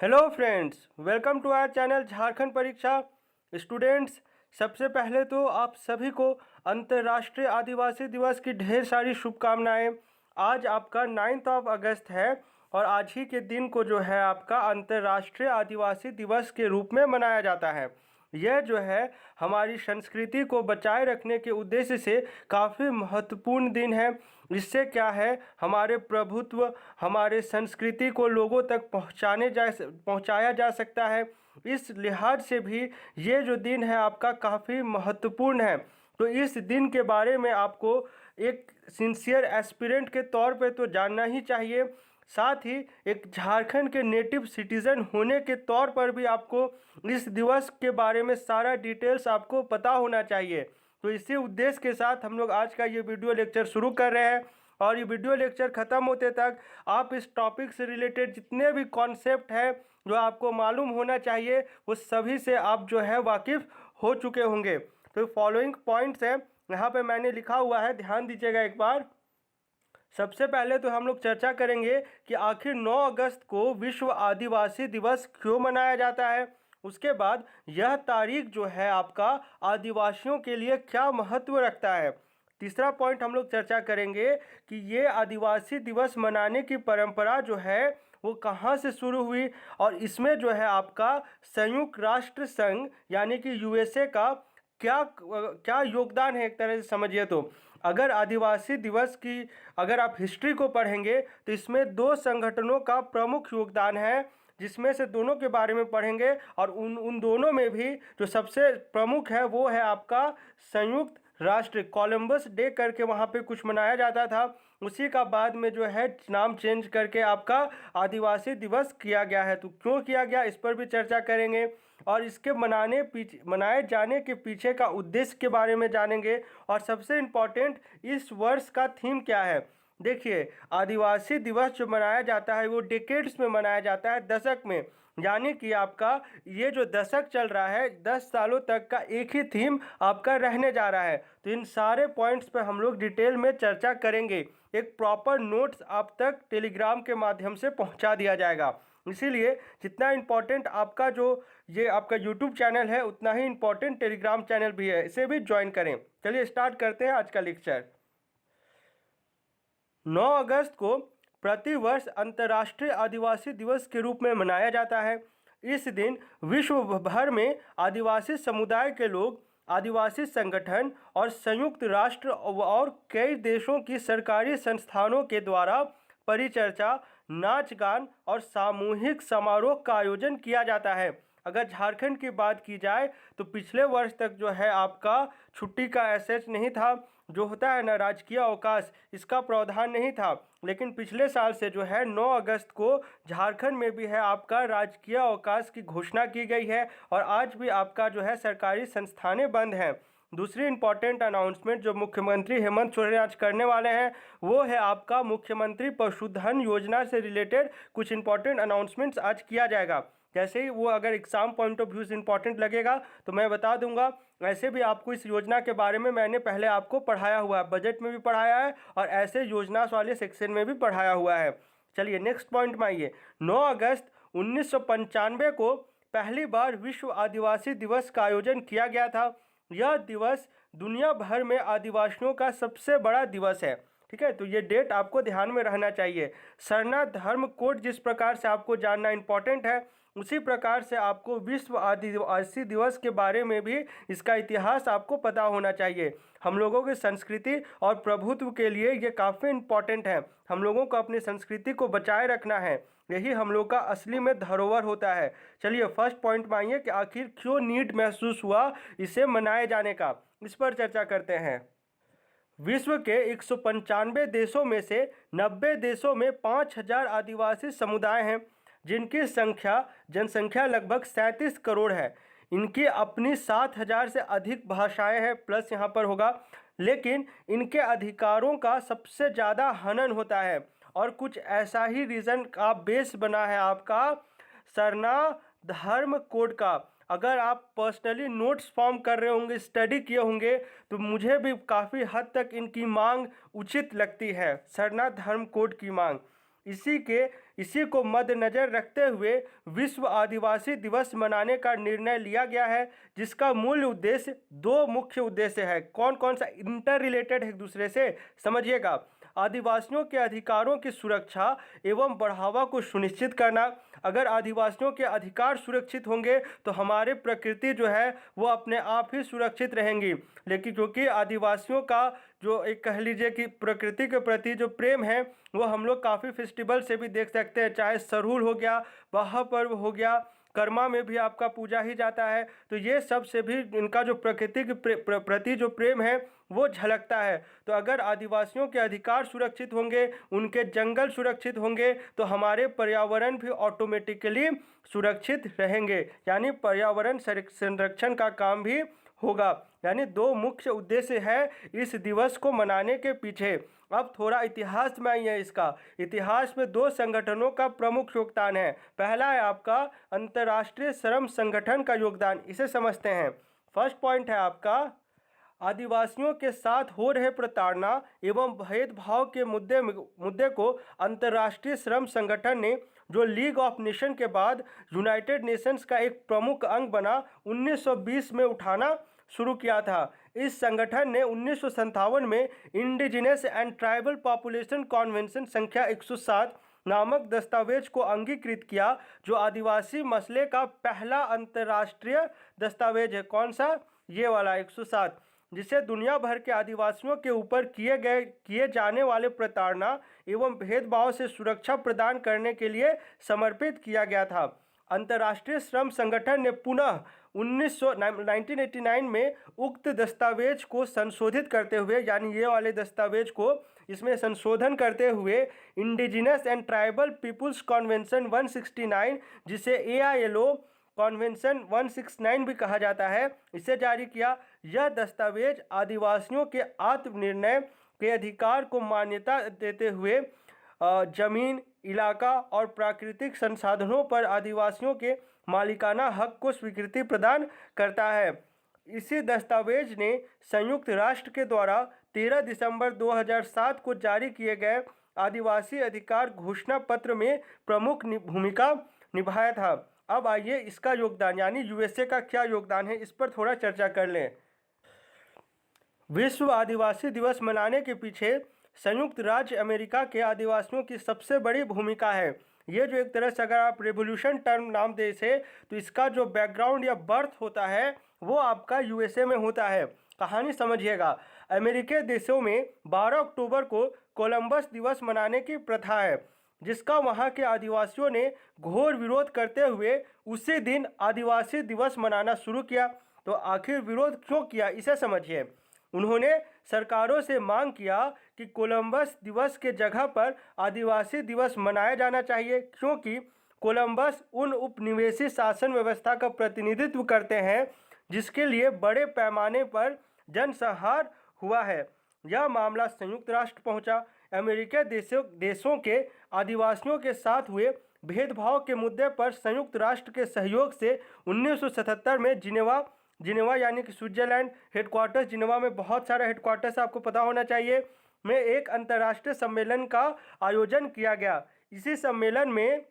Hello friends, welcome to our channel Jharkhand Pariksha students. सबसे पहले तो आप सभी को अंतर्राष्ट्रीय आदिवासी दिवस की ढेर सारी शुभकामनाएं। आज आपका 9 अगस्त है और आज ही के दिन को जो है आपका अंतर्राष्ट्रीय आदिवासी दिवस के रूप में मनाया जाता है। यह जो है हमारी संस्कृति को बचाए रखने के उद्देश्य से काफ़ी महत्वपूर्ण दिन है। इससे क्या है, हमारे प्रभुत्व, हमारे संस्कृति को लोगों तक पहुंचाया जा सकता है। इस लिहाज से भी ये जो दिन है आपका काफ़ी महत्वपूर्ण है। तो इस दिन के बारे में आपको एक सिंसियर एस्पिरेंट के तौर पे तो जानना ही चाहिए। साथ ही एक झारखंड के नेटिव सिटीज़न होने के तौर पर भी आपको इस दिवस के बारे में सारा डिटेल्स आपको पता होना चाहिए। तो इसी उद्देश्य के साथ हम लोग आज का ये वीडियो लेक्चर शुरू कर रहे हैं और ये वीडियो लेक्चर ख़त्म होते तक आप इस टॉपिक से रिलेटेड जितने भी कॉन्सेप्ट हैं जो आपको मालूम होना चाहिए वो सभी से आप जो है वाकिफ़ हो चुके होंगे। तो फॉलोइंग पॉइंट्स हैं, यहाँ पे मैंने लिखा हुआ है, ध्यान दीजिएगा एक बार। सबसे पहले तो हम लोग चर्चा करेंगे कि आखिर 9 अगस्त को विश्व आदिवासी दिवस क्यों मनाया जाता है। उसके बाद यह तारीख जो है आपका आदिवासियों के लिए क्या महत्व रखता है। तीसरा पॉइंट हम लोग चर्चा करेंगे कि ये आदिवासी दिवस मनाने की परंपरा जो है वो कहाँ से शुरू हुई और इसमें जो है आपका संयुक्त राष्ट्र संघ यानी कि यूएसए का क्या क्या योगदान है। एक तरह से समझिए तो अगर आदिवासी दिवस की अगर आप हिस्ट्री को पढ़ेंगे तो इसमें दो संगठनों का प्रमुख योगदान है, जिसमें से दोनों के बारे में पढ़ेंगे और उन दोनों में भी जो सबसे प्रमुख है वो है आपका संयुक्त राष्ट्र। कोलंबस डे करके वहाँ पे कुछ मनाया जाता था, उसी का बाद में जो है नाम चेंज करके आपका आदिवासी दिवस किया गया है। तो क्यों किया गया इस पर भी चर्चा करेंगे और इसके मनाए जाने के पीछे का उद्देश्य के बारे में जानेंगे। और सबसे इम्पॉर्टेंट, इस वर्ष का थीम क्या है। देखिए, आदिवासी दिवस जो मनाया जाता है वो डिकेड्स में मनाया जाता है, दशक में, यानी कि आपका ये जो दशक चल रहा है 10 सालों तक का एक ही थीम आपका रहने जा रहा है। तो इन सारे पॉइंट्स पे हम लोग डिटेल में चर्चा करेंगे। एक प्रॉपर नोट्स आप तक टेलीग्राम के माध्यम से पहुंचा दिया जाएगा, इसीलिए जितना इम्पोर्टेंट आपका जो ये आपका यूट्यूब चैनल है उतना ही इम्पोर्टेंट टेलीग्राम चैनल भी है, इसे भी ज्वाइन करें। चलिए स्टार्ट करते हैं आज का लेक्चर। 9 अगस्त को प्रतिवर्ष अंतर्राष्ट्रीय आदिवासी दिवस के रूप में मनाया जाता है। इस दिन विश्व भर में आदिवासी समुदाय के लोग, आदिवासी संगठन और संयुक्त राष्ट्र और कई देशों की सरकारी संस्थानों के द्वारा परिचर्चा, नाच गान और सामूहिक समारोह का आयोजन किया जाता है। अगर झारखंड की बात की जाए तो पिछले वर्ष तक जो है आपका छुट्टी का एसेच नहीं था, जो होता है ना राजकीय अवकाश, इसका प्रावधान नहीं था। लेकिन पिछले साल से जो है 9 अगस्त को झारखंड में भी है आपका राजकीय अवकाश की घोषणा की गई है और आज भी आपका जो है सरकारी संस्थानें बंद हैं। दूसरी इंपॉर्टेंट अनाउंसमेंट जो मुख्यमंत्री हेमंत सोरेन आज करने वाले हैं वो है आपका मुख्यमंत्री पशुधन योजना से रिलेटेड कुछ इंपॉर्टेंट अनाउंसमेंट्स आज किया जाएगा। जैसे ही वो अगर एग्जाम पॉइंट ऑफ व्यू से इंपॉर्टेंट लगेगा तो मैं बता दूंगा। ऐसे भी आपको इस योजना के बारे में मैंने पहले आपको पढ़ाया हुआ है, बजट में भी पढ़ाया है और ऐसे योजना वाले सेक्शन में भी पढ़ाया हुआ है। चलिए नेक्स्ट पॉइंट में आइए। 9 अगस्त 1995 को पहली बार विश्व आदिवासी दिवस का आयोजन किया गया था। यह दिवस दुनिया भर में आदिवासियों का सबसे बड़ा दिवस है। ठीक है, तो ये डेट आपको ध्यान में रहना चाहिए। सरना धर्म कोड जिस प्रकार से आपको जानना इंपॉर्टेंट है, उसी प्रकार से आपको विश्व आदिवासी दिवस के बारे में भी इसका इतिहास आपको पता होना चाहिए। हम लोगों की संस्कृति और प्रभुत्व के लिए ये काफ़ी इम्पॉर्टेंट है। हम लोगों को अपनी संस्कृति को बचाए रखना है, यही हम लोग का असली में धरोहर होता है। चलिए फर्स्ट पॉइंट में आइए कि आखिर क्यों नीड महसूस हुआ इसे मनाए जाने का, इस पर चर्चा करते हैं। विश्व के 195 देशों में से 90 देशों में 5000 आदिवासी समुदाय हैं, जिनकी जनसंख्या लगभग 37 करोड़ है। इनकी अपनी 7000 से अधिक भाषाएं हैं, प्लस यहाँ पर होगा, लेकिन इनके अधिकारों का सबसे ज़्यादा हनन होता है और कुछ ऐसा ही रीज़न का बेस बना है आपका सरना धर्म कोड का। अगर आप पर्सनली नोट्स फॉर्म कर रहे होंगे, स्टडी किए होंगे, तो मुझे भी काफ़ी हद तक इनकी मांग उचित लगती है, सरना धर्म कोड की मांग। इसी को मद्देनजर रखते हुए विश्व आदिवासी दिवस मनाने का निर्णय लिया गया है, जिसका मूल उद्देश्य दो मुख्य उद्देश्य है। कौन कौन सा इंटर रिलेटेड है एक दूसरे से, समझिएगा। आदिवासियों के अधिकारों की सुरक्षा एवं बढ़ावा को सुनिश्चित करना। अगर आदिवासियों के अधिकार सुरक्षित होंगे तो हमारे प्रकृति जो है वो अपने आप ही सुरक्षित रहेंगी। लेकिन क्योंकि आदिवासियों का जो एक कह लीजिए कि प्रकृति के प्रति जो प्रेम है वो हम लोग काफ़ी फेस्टिवल से भी देख सकते हैं, चाहे सरहुल हो गया, महापर्व हो गया, कर्मा में भी आपका पूजा ही जाता है। तो ये सब से भी इनका जो प्रकृति के प्रति जो प्रेम है वो झलकता है। तो अगर आदिवासियों के अधिकार सुरक्षित होंगे, उनके जंगल सुरक्षित होंगे, तो हमारे पर्यावरण भी ऑटोमेटिकली सुरक्षित रहेंगे, यानी पर्यावरण संरक्षण का काम भी होगा। यानी दो मुख्य उद्देश्य है इस दिवस को मनाने के पीछे। अब थोड़ा इतिहास में आइए। इसका इतिहास में दो संगठनों का प्रमुख योगदान है। पहला है आपका अंतर्राष्ट्रीय श्रम संगठन का योगदान, इसे समझते हैं। फर्स्ट पॉइंट है आपका आदिवासियों के साथ हो रहे प्रताड़ना एवं भेदभाव के मुद्दे को अंतर्राष्ट्रीय श्रम संगठन ने, जो लीग ऑफ नेशन के बाद यूनाइटेड नेशंस का एक प्रमुख अंग बना, 1920 में उठाना शुरू किया था। इस संगठन ने 1957 में indigenous and tribal population convention संख्या 107 नामक दस्तावेज को अंगीकृत किया, जो आदिवासी मसले का पहला अंतर्राष्ट्रीय दस्तावेज है। कौन सा? ये वाला 107, जिसे दुनिया भर के आदिवासियों के ऊपर किए जाने वाले प्रताड़ना एवं भेदभाव से सुरक्षा प्रदान करने के लिए समर्पित किया गया था। अंतर्राष्ट्रीय श्रम संगठन ने पुनः 1989 में उक्त दस्तावेज को संशोधित करते हुए, यानी ये वाले दस्तावेज को इसमें संशोधन करते हुए indigenous and tribal peoples convention 169, जिसे AILO कॉन्वेंशन 169 भी कहा जाता है, इसे जारी किया। यह दस्तावेज आदिवासियों के आत्मनिर्णय के अधिकार को मान्यता देते हुए जमीन, इलाका और प्राकृतिक संसाधनों पर आदिवासियों के मालिकाना हक को स्वीकृति प्रदान करता है। इसी दस्तावेज ने संयुक्त राष्ट्र के द्वारा 13 दिसंबर 2007 को जारी किए गए आदिवासी अधिकार घोषणा पत्र में प्रमुख भूमिका निभाया था। अब आइए इसका योगदान, यानी USA का क्या योगदान है, इस पर थोड़ा चर्चा कर लें। विश्व आदिवासी दिवस मनाने के पीछे संयुक्त राज्य अमेरिका के आदिवासियों की सबसे बड़ी भूमिका है। ये जो एक तरह से अगर आप रेवोल्यूशन टर्म नाम दे इसे, तो इसका जो बैकग्राउंड या बर्थ होता है वो आपका USA में होता है। कहानी समझिएगा। अमेरिकी देशों में 12 अक्टूबर को कोलंबस दिवस मनाने की प्रथा है, जिसका वहाँ के आदिवासियों ने घोर विरोध करते हुए उसी दिन आदिवासी दिवस मनाना शुरू किया। तो आखिर विरोध क्यों किया, इसे समझिए। उन्होंने सरकारों से मांग किया कि कोलंबस दिवस के जगह पर आदिवासी दिवस मनाया जाना चाहिए, क्योंकि कोलंबस उन उपनिवेशी शासन व्यवस्था का प्रतिनिधित्व करते हैं जिसके लिए बड़े पैमाने पर जनसंहार हुआ है। यह मामला संयुक्त राष्ट्र पहुंचा। अमेरिकी देशों के आदिवासियों के साथ हुए भेदभाव के मुद्दे पर संयुक्त राष्ट्र के सहयोग से 1977 में जिनेवा यानी कि स्विट्जरलैंड हेडक्वार्टर्स, जिनेवा में बहुत सारे हेडक्वार्टर्स आपको पता होना चाहिए, में एक अंतर्राष्ट्रीय सम्मेलन का आयोजन किया गया। इसी सम्मेलन में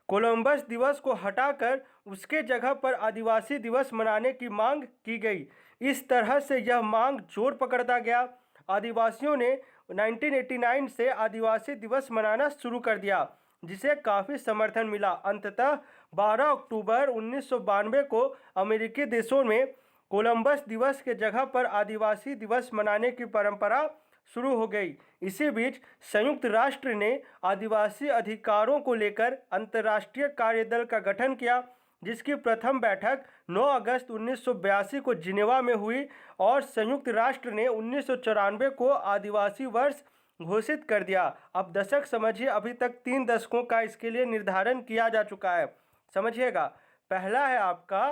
कोलंबस दिवस को हटाकर उसके जगह पर आदिवासी दिवस मनाने की मांग की गई। इस तरह से यह मांग जोर पकड़ता गया। आदिवासियों ने 1989 से आदिवासी दिवस मनाना शुरू कर दिया, जिसे काफ़ी समर्थन मिला। अंततः 12 अक्टूबर 1992 को अमेरिकी देशों में कोलंबस दिवस के जगह पर आदिवासी दिवस मनाने की परंपरा शुरू हो गई। इसी बीच संयुक्त राष्ट्र ने आदिवासी अधिकारों को लेकर अंतर्राष्ट्रीय कार्यदल का गठन किया, जिसकी प्रथम बैठक 9 अगस्त 1982 को जिनेवा में हुई और संयुक्त राष्ट्र ने 1994 को आदिवासी वर्ष घोषित कर दिया। अब दशक समझिए, अभी तक 3 दशकों का इसके लिए निर्धारण किया जा चुका है। समझिएगा। पहला है आपका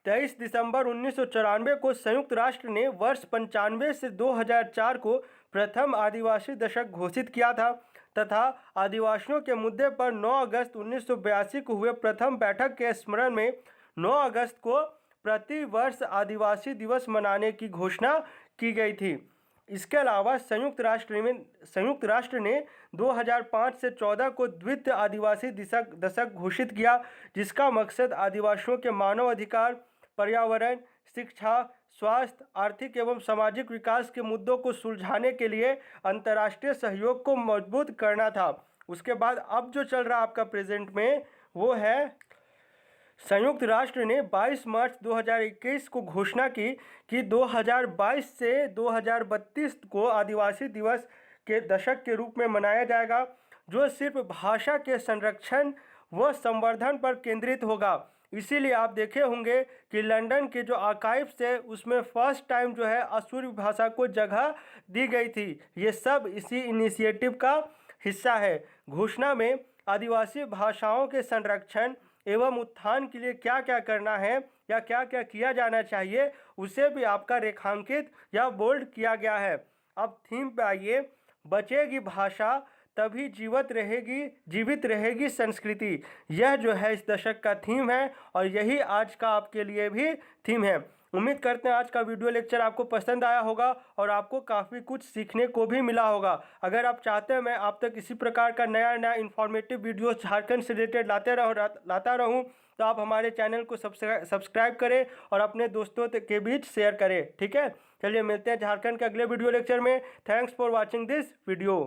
23 दिसंबर 1994 को संयुक्त राष्ट्र ने वर्ष 95 से 2004 को प्रथम आदिवासी दशक घोषित किया था, तथा आदिवासियों के मुद्दे पर 9 अगस्त 1982 को हुए प्रथम बैठक के स्मरण में 9 अगस्त को प्रति वर्ष आदिवासी दिवस मनाने की घोषणा की गई थी। इसके अलावा संयुक्त राष्ट्र ने 2005 से 14 को द्वितीय आदिवासी दशक घोषित किया, जिसका मकसद आदिवासियों के मानव अधिकार, पर्यावरण, शिक्षा, स्वास्थ्य, आर्थिक एवं सामाजिक विकास के मुद्दों को सुलझाने के लिए अंतर्राष्ट्रीय सहयोग को मजबूत करना था। उसके बाद अब जो चल रहा आपका प्रेजेंट में वो है, संयुक्त राष्ट्र ने 22 मार्च 2021 को घोषणा की कि 2022 से 2032 को आदिवासी दिवस के दशक के रूप में मनाया जाएगा, जो सिर्फ भाषा के संरक्षण व संवर्धन पर केंद्रित होगा। इसीलिए आप देखे होंगे कि लंदन के जो आर्काइव्स है उसमें फर्स्ट टाइम जो है असुर भाषा को जगह दी गई थी। ये सब इसी इनिशिएटिव का हिस्सा है। घोषणा में आदिवासी भाषाओं के संरक्षण एवं उत्थान के लिए क्या क्या करना है या क्या क्या किया जाना चाहिए उसे भी आपका रेखांकित या बोल्ड किया गया है। अब थीम पे आइए। बचेगी भाषा तभी जीवित रहेगी संस्कृति। यह जो है इस दशक का थीम है और यही आज का आपके लिए भी थीम है। उम्मीद करते हैं आज का वीडियो लेक्चर आपको पसंद आया होगा और आपको काफ़ी कुछ सीखने को भी मिला होगा। अगर आप चाहते हैं मैं आप तक इसी प्रकार का नया इन्फॉर्मेटिव वीडियो झारखंड से रिलेटेड लाता रहूं तो आप हमारे चैनल को सब्सक्राइब करें और अपने दोस्तों के बीच शेयर करें। ठीक है, चलिए मिलते हैं झारखंड के अगले वीडियो लेक्चर में। Thanks for watching this video.